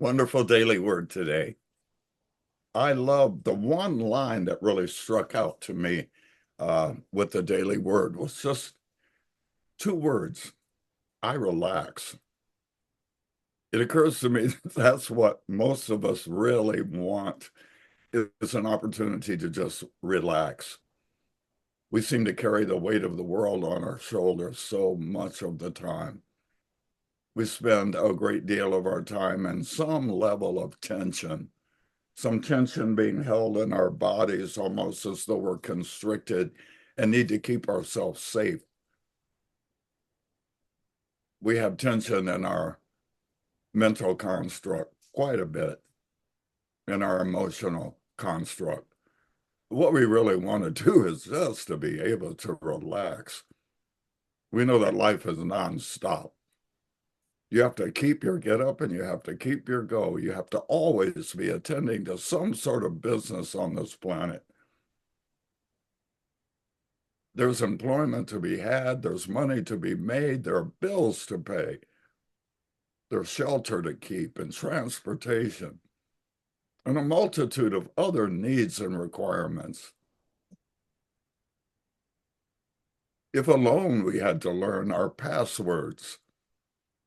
Wonderful daily word today. I love the one line that really struck out to me with the daily word was just two words. I relax. It occurs to me that that's what most of us really want is an opportunity to just relax. We seem to carry the weight of the world on our shoulders so much of the time. We spend a great deal of our time in some level of tension, some tension being held in our bodies almost as though we're constricted and need to keep ourselves safe. We have tension in our mental construct quite a bit, in our emotional construct. What we really want to do is just to be able to relax. We know that life is nonstop. You have to keep your get up and you have to keep your go. You have to always be attending to some sort of business on this planet. There's employment to be had, there's money to be made, there are bills to pay, there's shelter to keep and transportation, and a multitude of other needs and requirements. If alone we had to learn our passwords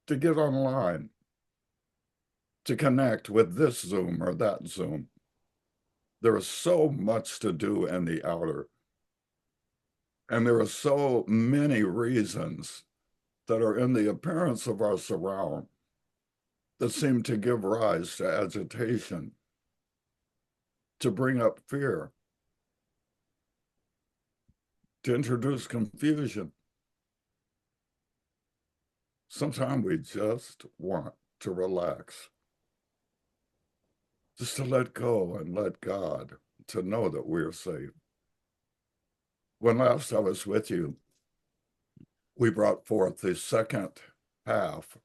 to get online, to connect with this Zoom or that Zoom, there is so much to do in the outer. And there are so many reasons that are in the appearance of our surround that seem to give rise to agitation, to bring up fear, to introduce confusion. Sometimes we just want to relax, just to let go and let God, to know that we're safe. When last I was with you, we brought forth the second half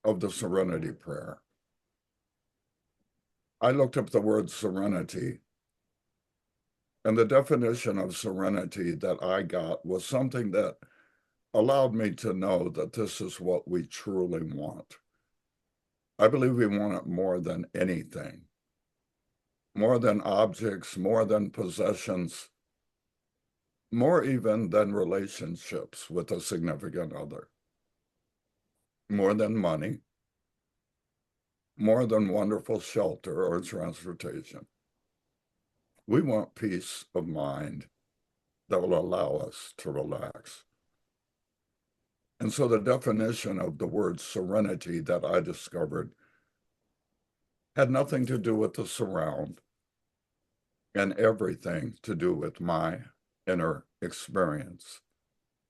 of the Serenity Prayer. I looked up the word serenity, and the definition of serenity that I got was something that allowed me to know that this is what we truly want. I believe we want it more than anything, more than objects, more than possessions, more even than relationships with a significant other, more than money, more than wonderful shelter or transportation. We want peace of mind that will allow us to relax. And so the definition of the word serenity that I discovered had nothing to do with the surround and everything to do with my inner experience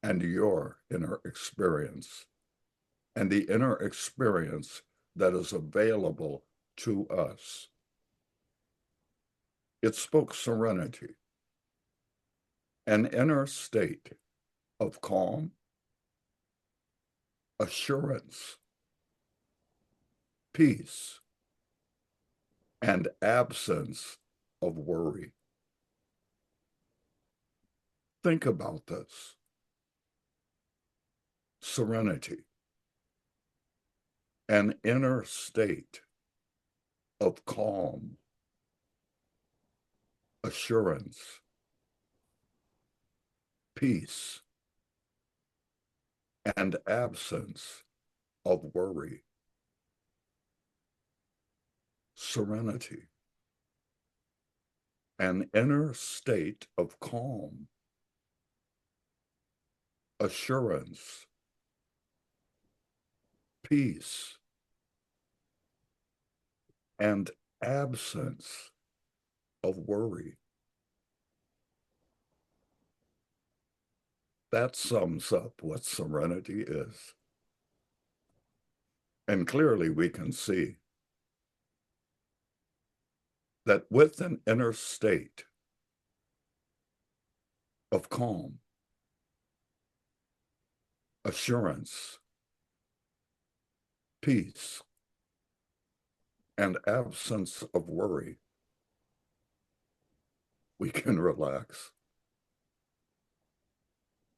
and your inner experience and the inner experience that is available to us. It spoke serenity, an inner state of calm, assurance, peace, and absence of worry. Think about this. Serenity, an inner state of calm, assurance, peace, and absence of worry. Serenity, an inner state of calm, assurance, peace, and absence of worry. That sums up what serenity is. And clearly we can see that with an inner state of calm, assurance, peace, and absence of worry, we can relax.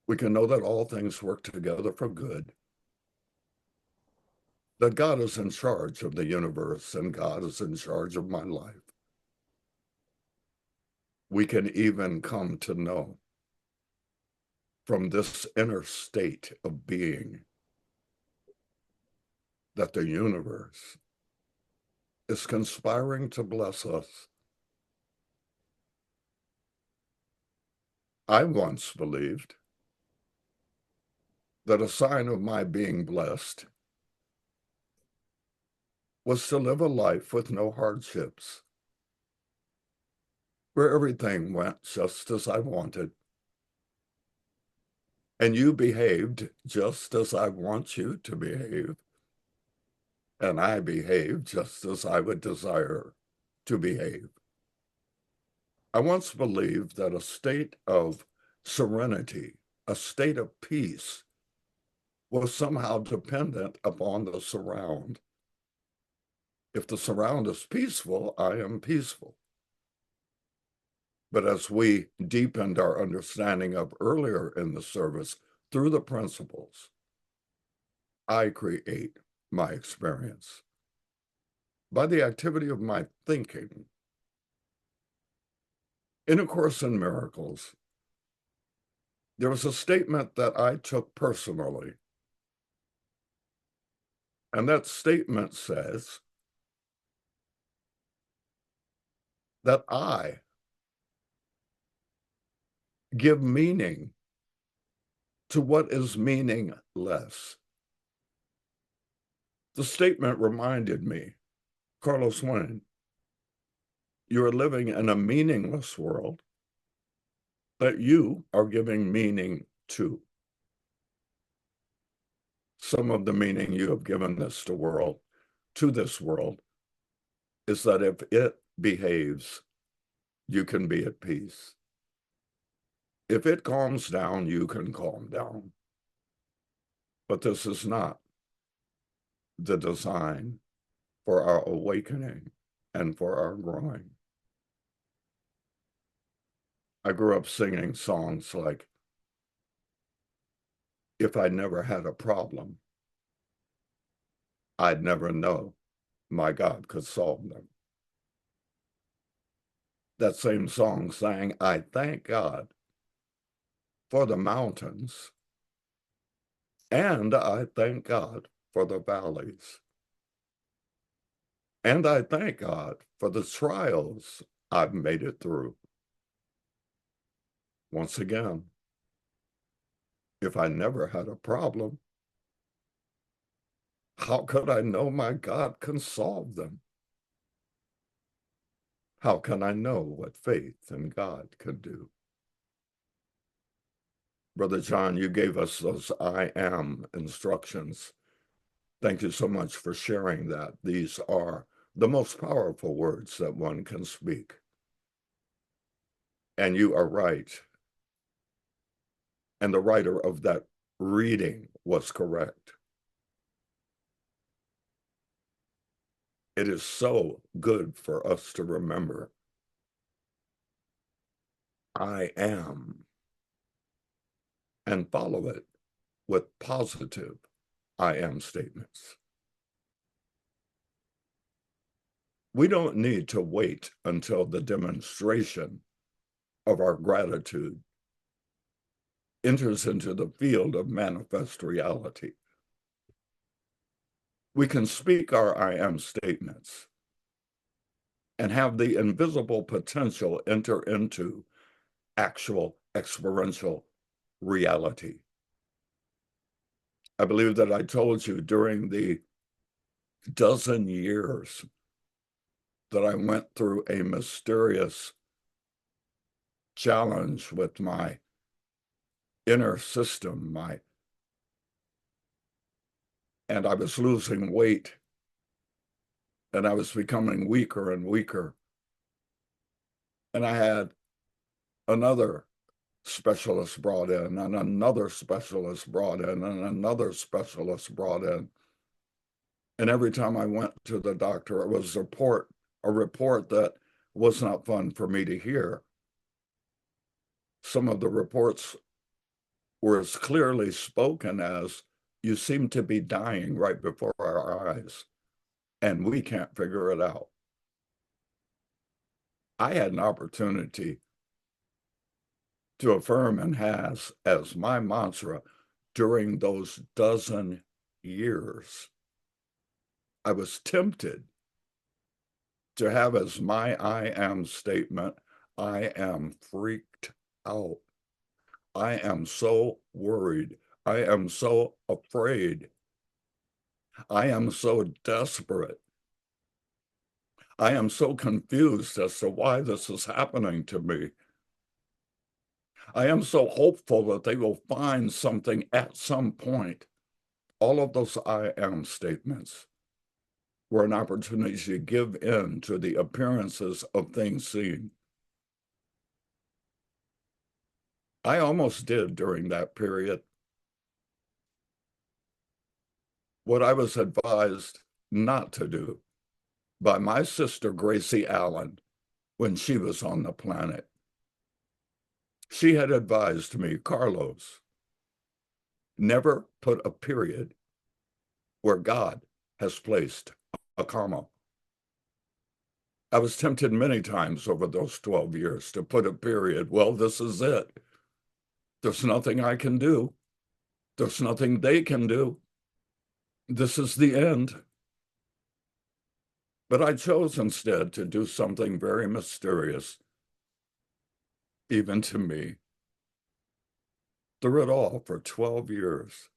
We can know that all things work together for good. that God is in charge of the universe and God is in charge of my life. We can even come to know from this inner state of being that the universe is conspiring to bless us. I once believed that a sign of my being blessed was to live a life with no hardships, where everything went just as I wanted, and you behaved just as I want you to behave, and I behaved just as I would desire to behave. I once believed that a state of serenity, a state of peace, was somehow dependent upon the surround. If the surround is peaceful, I am peaceful. But as we deepened our understanding of earlier in the service through the principles, I create my experience by the activity of my thinking. In A Course in Miracles, there was a statement that I took personally. And that statement says that I give meaning to what is meaningless. The statement reminded me, Carlos Wayne, you are living in a meaningless world that you are giving meaning to. Some of the meaning you have given to this world, is that if it behaves, you can be at peace. If it calms down, you can calm down. But this is not the design for our awakening and for our growing. I grew up singing songs like, if I never had a problem, I'd never know my God could solve them. That same song sang, I thank God for the mountains, and I thank God for the valleys. And I thank God for the trials I've made it through. Once again, if I never had a problem, how could I know my God can solve them? How can I know what faith in God can do? Brother John, you gave us those I am instructions. Thank you so much for sharing that. These are the most powerful words that one can speak. And you are right. And the writer of that reading was correct. It is so good for us to remember, I am, and follow it with positive I am statements. We don't need to wait until the demonstration of our gratitude enters into the field of manifest reality. We can speak our I am statements and have the invisible potential enter into actual experiential reality. I believe that I told you during the dozen years that I went through a mysterious challenge with my inner system, and I was losing weight and I was becoming weaker and weaker. And I had another specialist brought in and another specialist brought in and another specialist brought in. And every time I went to the doctor, it was a report that was not fun for me to hear. Some of the reports were as clearly spoken as, You seem to be dying right before our eyes, and we can't figure it out. I had an opportunity to affirm and has as my mantra during those dozen years. I was tempted to have as my I am statement, I am freaked out. I am so worried. I am so afraid. I am so desperate. I am so confused as to why this is happening to me. I am so hopeful that they will find something at some point. All of those I am statements were an opportunity to give in to the appearances of things seen. I almost did during that period what I was advised not to do by my sister, Gracie Allen, when she was on the planet. She had advised me, Carlos, never put a period where God has placed a comma. I was tempted many times over those 12 years to put a period. Well, this is it. There's nothing I can do. There's nothing they can do. This is the end. But I chose instead to do something very mysterious, even to me. Through it all for 12 years,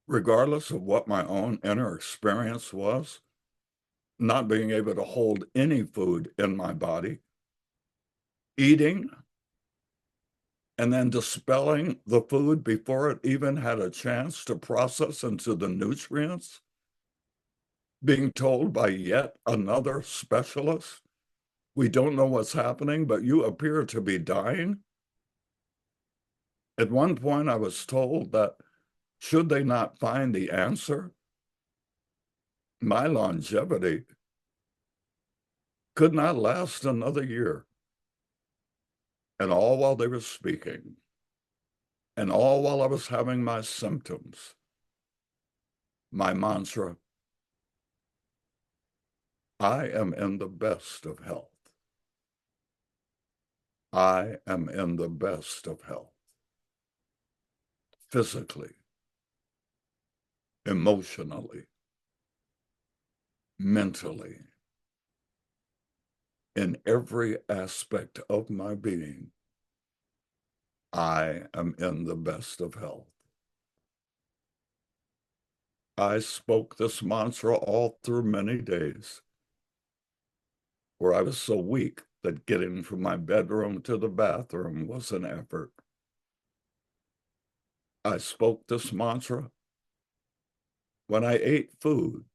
regardless of what my own inner experience was, not being able to hold any food in my body, eating, and then dispelling the food before it even had a chance to process into the nutrients, being told by yet another specialist, we don't know what's happening, but you appear to be dying. At one point, I was told that should they not find the answer, my longevity could not last another year. And all while they were speaking, and all while I was having my symptoms, my mantra, I am in the best of health. I am in the best of health. Physically, emotionally, mentally, in every aspect of my being, I am in the best of health. I spoke this mantra all through many days where I was so weak that getting from my bedroom to the bathroom was an effort. I spoke this mantra when I ate food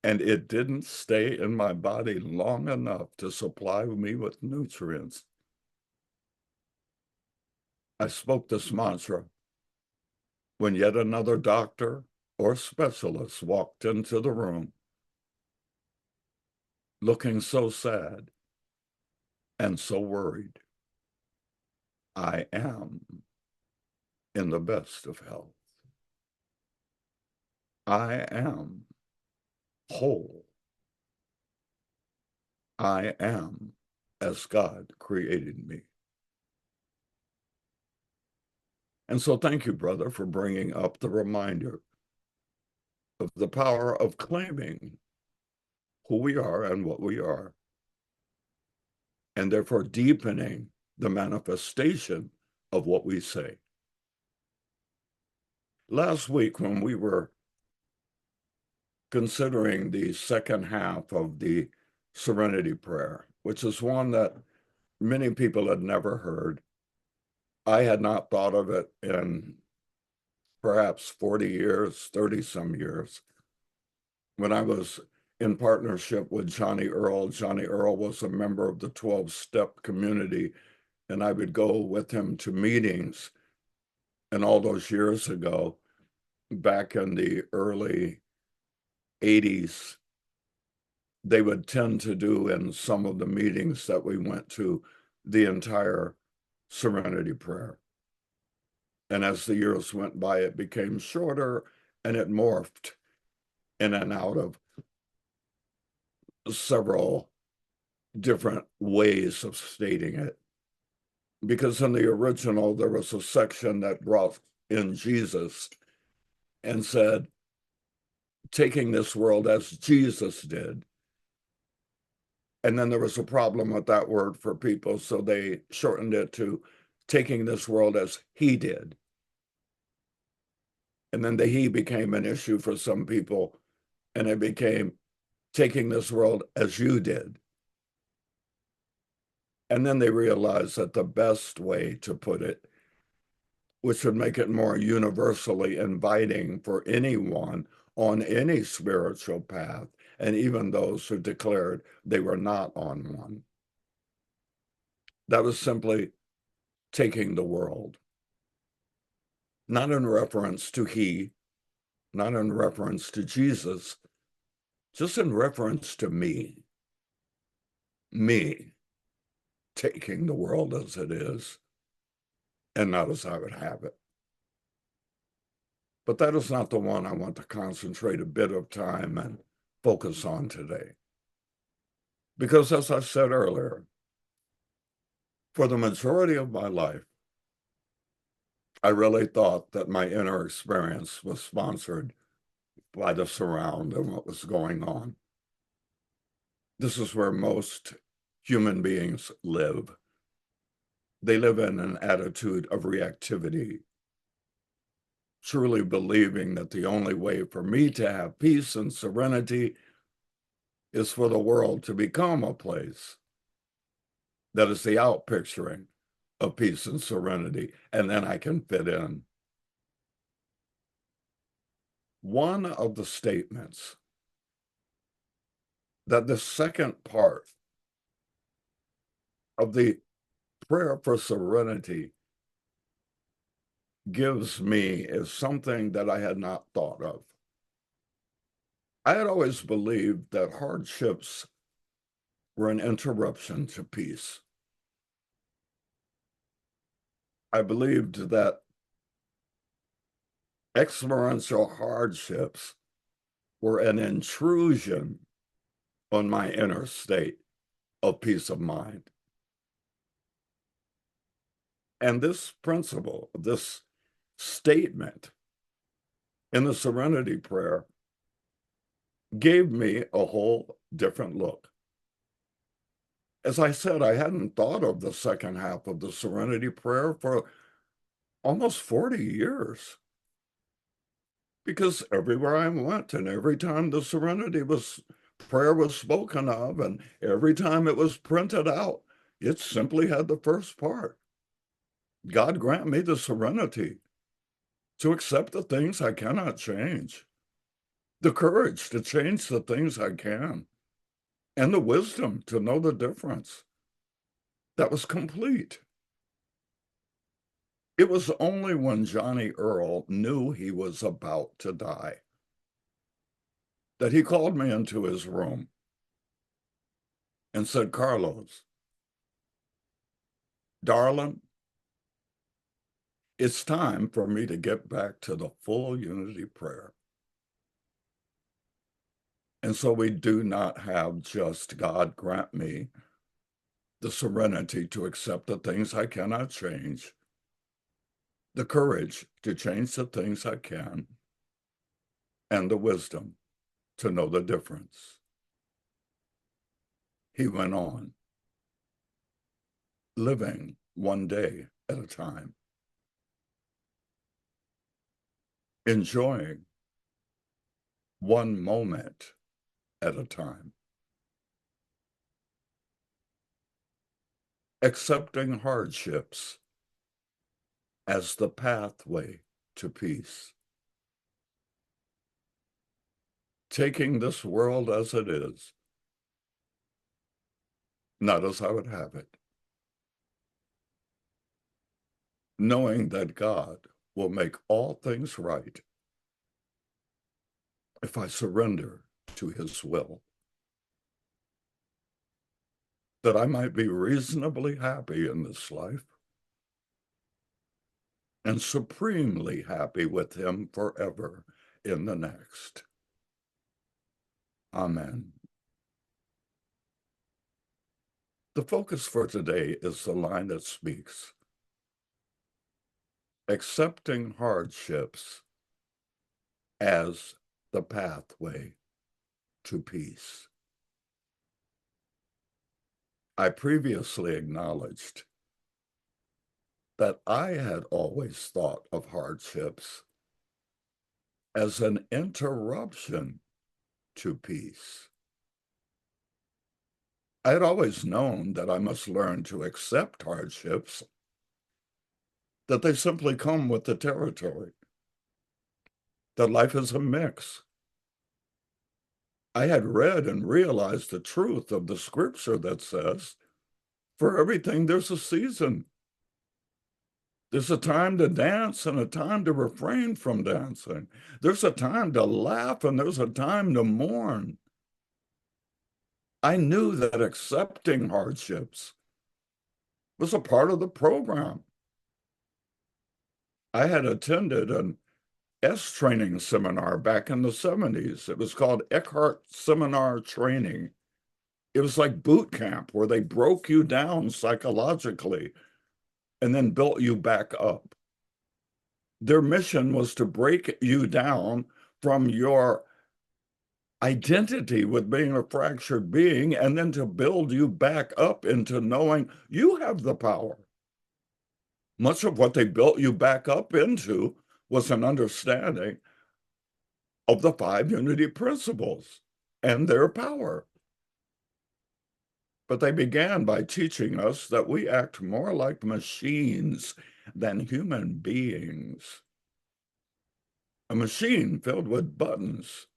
and it didn't stay in my body long enough to supply me with nutrients. I spoke this mantra when yet another doctor or specialist walked into the room looking so sad and so worried. I am in the best of health. I am whole. I am as God created me. And so thank you, brother, for bringing up the reminder of the power of claiming who we are and what we are, and therefore deepening the manifestation of what we say. Last week, when we were considering the second half of the Serenity Prayer, which is one that many people had never heard, I had not thought of it in perhaps 40 years, 30 some years. When I was in partnership with Johnny Earl was a member of the 12-step community, and I would go with him to meetings. And all those years ago, back in the early 80s, they would tend to do in some of the meetings that we went to the entire Serenity Prayer. And as the years went by, it became shorter and it morphed in and out of several different ways of stating it. Because in the original, there was a section that brought in Jesus and said, taking this world as Jesus did. And then there was a problem with that word for people, so they shortened it to taking this world as he did. And then the he became an issue for some people, and it became taking this world as you did. And then they realized that the best way to put it, which would make it more universally inviting for anyone on any spiritual path, and even those who declared they were not on one. That was simply taking the world. Not in reference to he, not in reference to Jesus, just in reference to me. Me taking the world as it is and not as I would have it. But that is not the one I want to concentrate a bit of time and focus on today. Because as I said earlier, for the majority of my life, I really thought that my inner experience was sponsored by the surround and what was going on. This is where most human beings live. They live in an attitude of reactivity, truly believing that the only way for me to have peace and serenity is for the world to become a place that is the outpicturing of peace and serenity, and then I can fit in. One of the statements that the second part of the prayer for serenity gives me is something that I had not thought of. I had always believed that hardships were an interruption to peace. I believed that experiential hardships were an intrusion on my inner state of peace of mind. And this principle, this statement in the Serenity Prayer gave me a whole different look. As I said, I hadn't thought of the second half of the Serenity Prayer for almost 40 years. Because everywhere I went and every time the Serenity prayer was spoken of and every time it was printed out, it simply had the first part. God grant me the serenity to accept the things I cannot change, the courage to change the things I can, and the wisdom to know the difference. That was complete. It was only when Johnny Earl knew he was about to die that he called me into his room and said, Carlos, darling, it's time for me to get back to the full unity prayer. And so we do not have just God grant me the serenity to accept the things I cannot change, the courage to change the things I can, and the wisdom to know the difference. He went on, living one day at a time, enjoying one moment at a time, accepting hardships as the pathway to peace, taking this world as it is, not as I would have it, knowing that God will make all things right if I surrender to his will, that I might be reasonably happy in this life, and supremely happy with him forever in the next. Amen. The focus for today is the line that speaks. Accepting hardships as the pathway to peace. I previously acknowledged that I had always thought of hardships as an interruption to peace. I had always known that I must learn to accept hardships, that they simply come with the territory, that life is a mix. I had read and realized the truth of the scripture that says, for everything there's a season. There's a time to dance and a time to refrain from dancing. There's a time to laugh and there's a time to mourn. I knew that accepting hardships was a part of the program. I had attended an S training seminar back in the 70s. It was called Eckhart Seminar Training. It was like boot camp where they broke you down psychologically and then built you back up. Their mission was to break you down from your identity with being a fractured being and then to build you back up into knowing you have the power. Much of what they built you back up into was an understanding of the 5 unity principles and their power. But they began by teaching us that we act more like machines than human beings. A machine filled with buttons.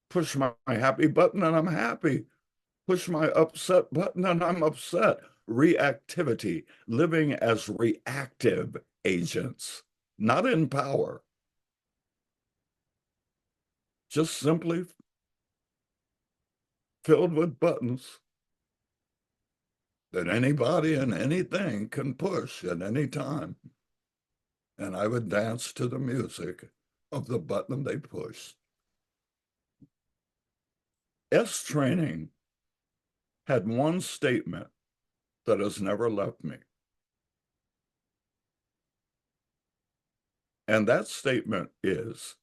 Push my happy button and I'm happy. Push my upset button and I'm upset. Reactivity, living as reactive agents, not in power. Just simply filled with buttons that anybody and anything can push at any time. And I would dance to the music of the button they pushed. S training had one statement that has never left me. And that statement is,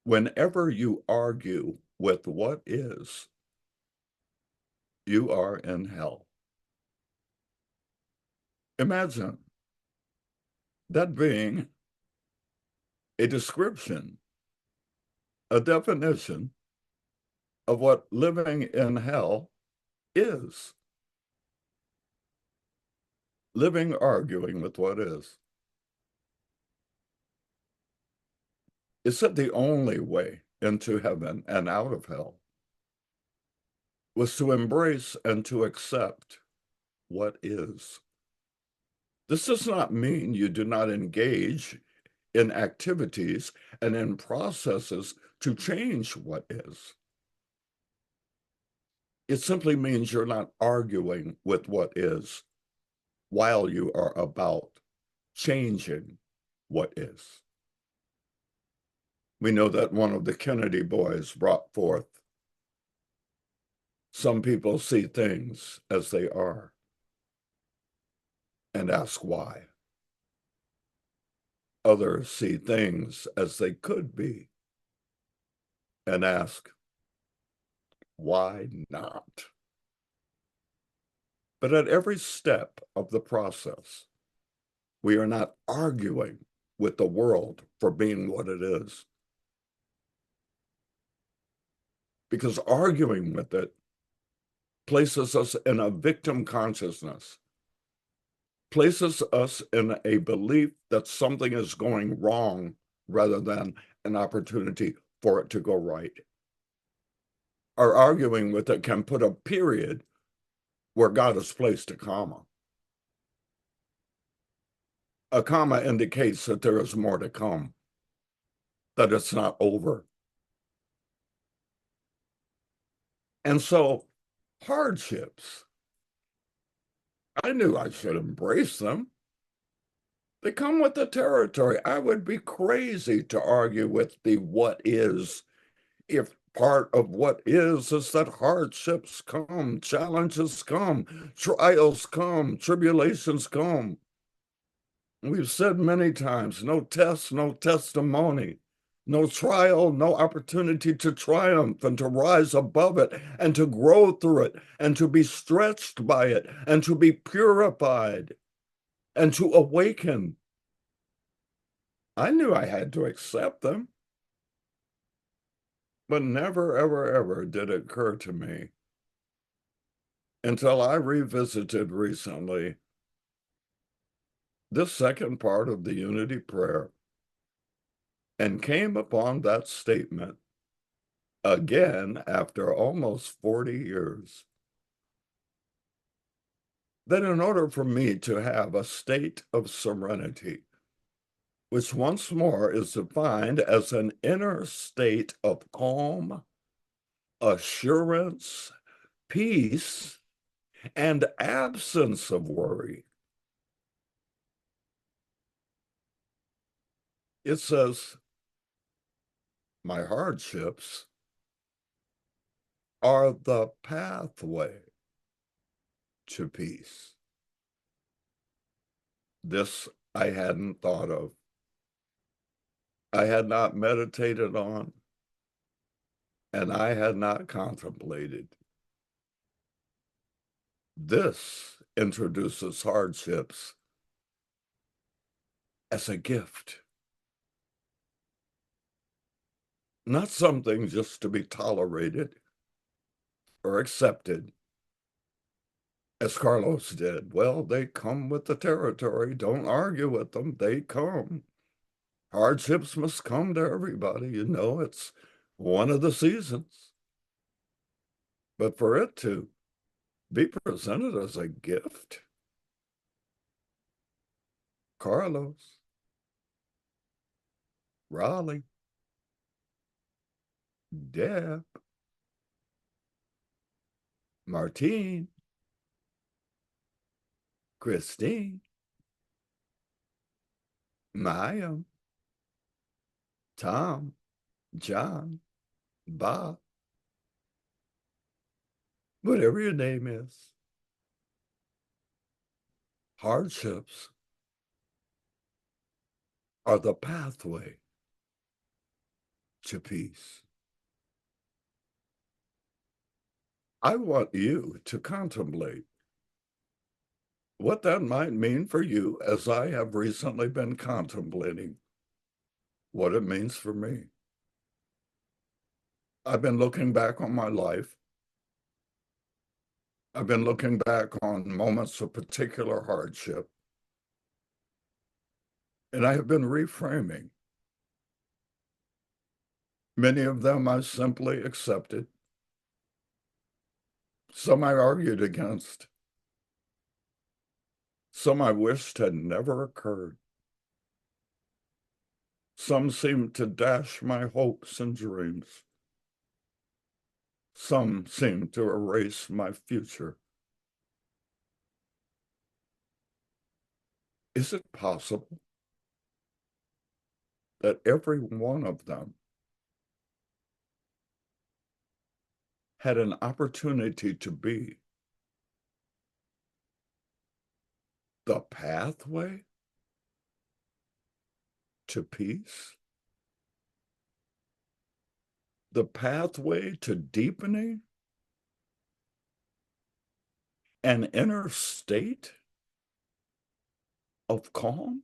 whenever you argue with what is, you are in hell. Imagine that being a description, a definition of what living in hell is. Living arguing with what is. It said the only way into heaven and out of hell was to embrace and to accept what is. This does not mean you do not engage in activities and in processes to change what is. It simply means you're not arguing with what is while you are about changing what is. We know that one of the Kennedy boys brought forth, some people see things as they are and ask why. Others see things as they could be and ask, why not? But at every step of the process, we are not arguing with the world for being what it is. Because arguing with it places us in a victim consciousness, places us in a belief that something is going wrong rather than an opportunity for it to go right. Our arguing with it can put a period where God has placed a comma. A comma indicates that there is more to come, that it's not over. And so hardships, I knew I should embrace them. They come with the territory. I would be crazy to argue with the what is if part of what is that hardships come, challenges come, trials come, tribulations come. We've said many times, no test, no testimony, no trial, no opportunity to triumph and to rise above it and to grow through it and to be stretched by it and to be purified and to awaken. I knew I had to accept them, but never, ever, ever did it occur to me until I revisited recently this second part of the unity prayer and came upon that statement again after almost 40 years. That in order for me to have a state of serenity, which once more is defined as an inner state of calm, assurance, peace, and absence of worry. It says, my hardships are the pathway to peace. This I hadn't thought of. I had not meditated on, and I had not contemplated. This introduces hardships as a gift, not something just to be tolerated or accepted, as Carlos did. Well, they come with the territory. Don't argue with them. They come. Hardships must come to everybody. You know, it's one of the seasons. But for it to be presented as a gift, Carlos, Raleigh, Deb, Martine, Christine, Maya, Tom, John, Bob, whatever your name is. Hardships are the pathway to peace. I want you to contemplate what that might mean for you as I have recently been contemplating what it means for me. I've been looking back on my life. I've been looking back on moments of particular hardship. And I have been reframing. Many of them I simply accepted. Some I argued against. Some I wished had never occurred. Some seemed to dash my hopes and dreams. Some seemed to erase my future. Is it possible that every one of them had an opportunity to be the pathway to peace? The pathway to deepening an inner state of calm,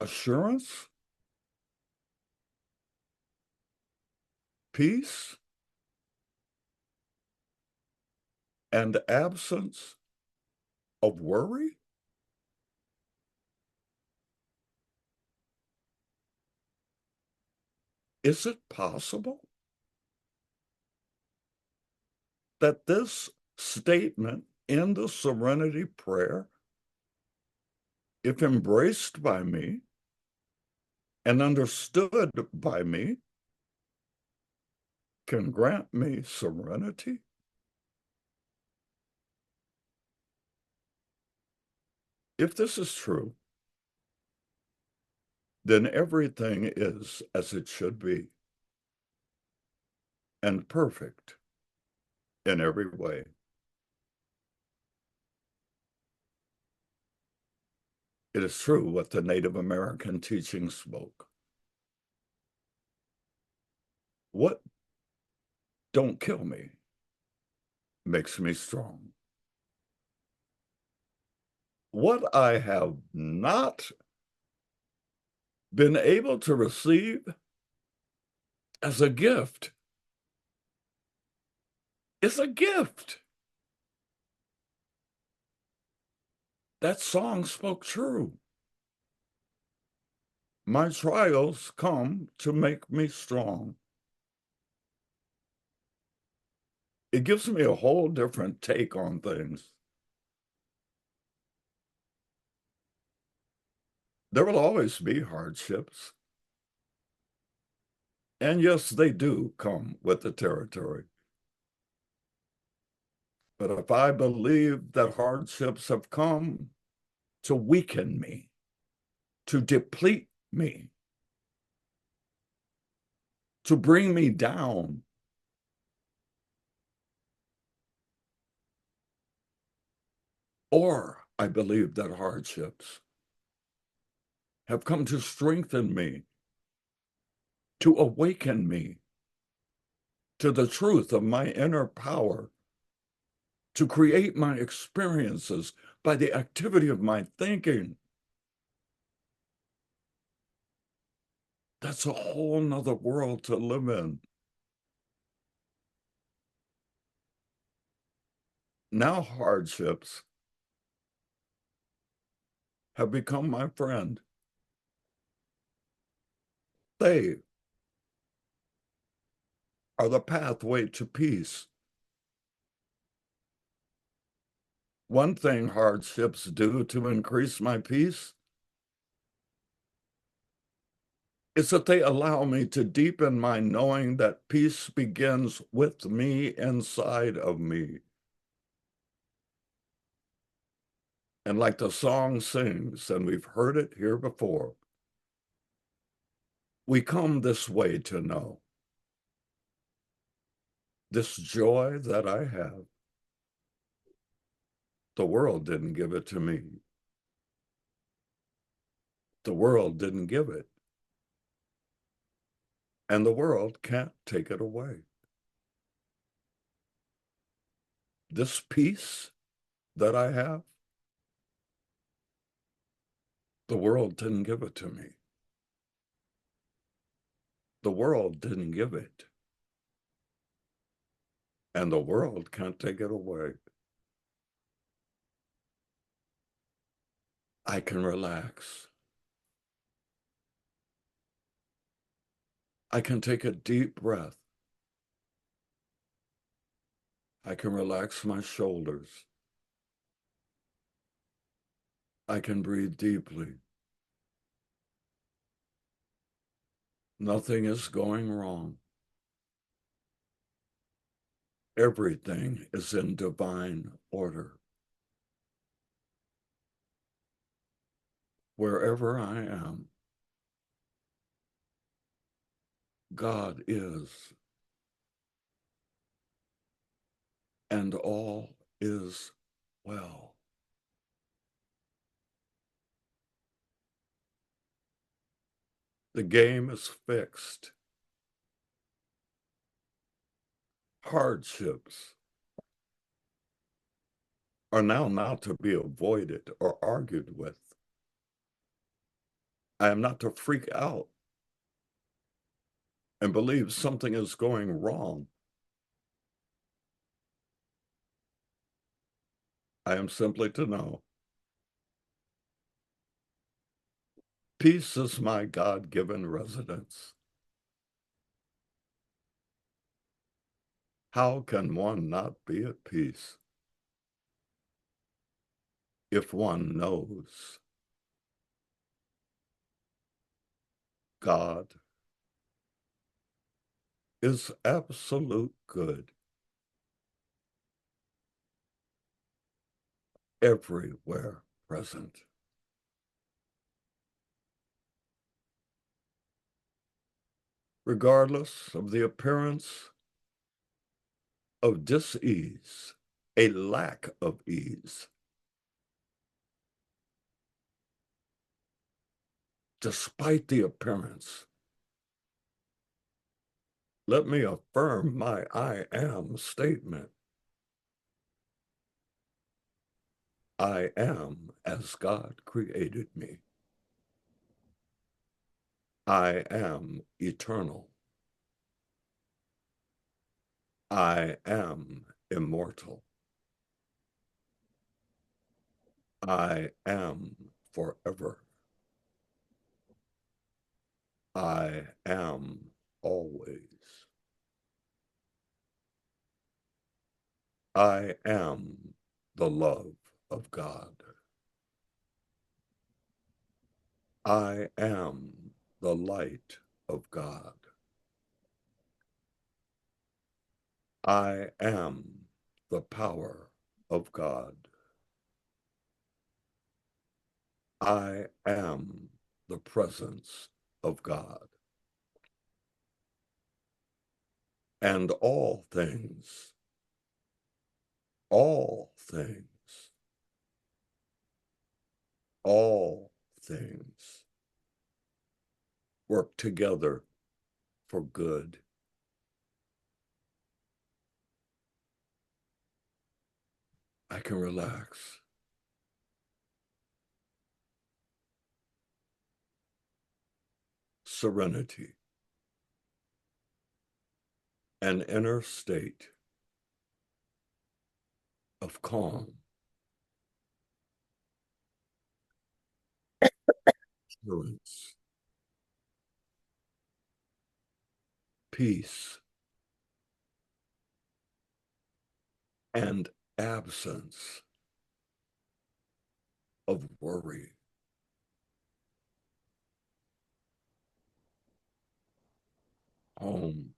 assurance, peace, and absence of worry? Is it possible that this statement in the Serenity Prayer, if embraced by me and understood by me, can grant me serenity If this is true, then everything is as it should be and perfect in every way. It is true what the Native American teaching spoke. What don't kill me makes me strong. What I have not been able to receive as a gift is a gift. That song spoke true. My trials come to make me strong. It gives me a whole different take on things. There will always be hardships. And yes, they do come with the territory. But if I believe that hardships have come to weaken me, to deplete me, to bring me down, or I believe that hardships have come to strengthen me, to awaken me to the truth of my inner power, to create my experiences by the activity of my thinking. That's a whole nother world to live in. Now hardships have become my friend. They are the pathway to peace. One thing hardships do to increase my peace is that they allow me to deepen my knowing that peace begins with me inside of me. And like the song sings, and we've heard it here before, we come this way to know this joy that I have. The world didn't give it to me. The world didn't give it. And the world can't take it away. This peace that I have, the world didn't give it to me. The world didn't give it. And the world can't take it away. I can relax. I can take a deep breath. I can relax my shoulders. I can breathe deeply. Nothing is going wrong. Everything is in divine order. Wherever I am, God is, and all is well. The game is fixed. Hardships are now not to be avoided or argued with. I am not to freak out and believe something is going wrong. I am simply to know peace is my God-given residence. How can one not be at peace if one knows God is absolute good everywhere present? regardless of the appearance of dis-ease, a lack of ease. Despite the appearance, let me affirm my I am statement. I am as God created me. I am eternal. I am immortal. I am forever. I am always. I am the love of God. I am the light of God. I am the power of God. I am the presence of God. And all things all things, all things work together for good. I can relax. Serenity, an inner state of calm, assurance, peace, and absence of worry. Home.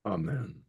Amen.